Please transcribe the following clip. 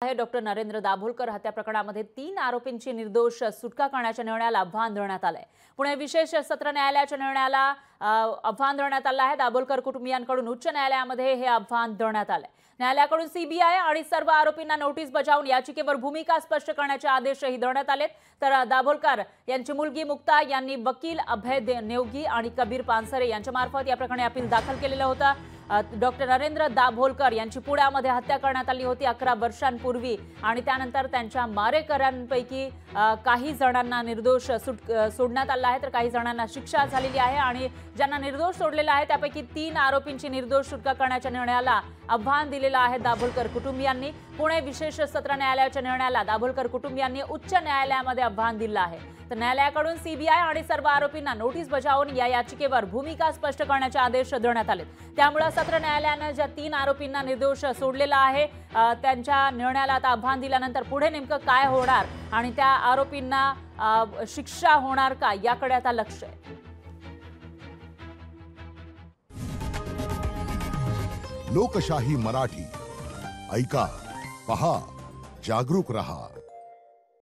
आहे डॉक्टर नरेंद्र दाभोलकर हत्या प्रकरणामध्ये 3 आरोपींची निर्दोष सुटका करण्याच्या निर्णयाला आव्हान देण्यात आले। पुणे विशेष सत्र न्यायालयाच्या निर्णयाला आव्हान देण्यात आले आहे। दाभोलकर कुटुंबियांकडून उच्च न्यायालयामध्ये हे आव्हान देण्यात आले। न्यायालयाकडून सीबीआय आणि सर्व आरोपींना नोटीस बजावून याचिकेवर भूमिका स्पष्ट करण्याचे आदेशही देण्यात आले। तर दाभोलकर यांची मुलगी मुक्ता यांनी वकील अभय नेवगी आणि कबीर पानसरे यांच्यामार्फत या प्रकरणी अपील दाखल केलेलं होतं। डॉक्टर नरेंद्र दाभोलकर यांची पुण्यामध्ये हत्या करण्यात आली होती 11 वर्षांपूर्वी आणि त्यानंतर त्यांच्या मारेकऱ्यांपैकी काही जणांना निर्दोष सोडण्यात आलं आहे, तर काही जणांना शिक्षा झालेली आहे आणि ज्यांना निर्दोष सोडलेलं आहे त्यापैकी 3 आरोपींची निर्दोष सुटका करण्याच्या निर्णयाला आव्हान दिलेलं आहे दाभोलकर कुटुंबियांनी। पुणे विशेष सत्र न्यायालयाच्या निर्णयाला दाभोलकर कुटुंबियांनी उच्च न्यायालयामध्ये आव्हान दिलं आहे। तर न्यायालयाकडून सीबीआय आणि सर्व आरोपींना नोटीस बजावून या याचिकेवर भूमिका स्पष्ट करण्याचे आदेश देण्यात आले। त्यामुळे सत्र न्यायालयाने ज्या 3 आरोपींना निर्दोष सोडलेलं आहे त्यांच्या निर्णयाला आता आव्हान दिल्यानंतर पुढे नेमकं काय होणार आणि त्या आरोपींना शिक्षा होणार का याकडे आता लक्ष आहे। लोकशाही मराठी ऐका, पहा, जागरूक रहा।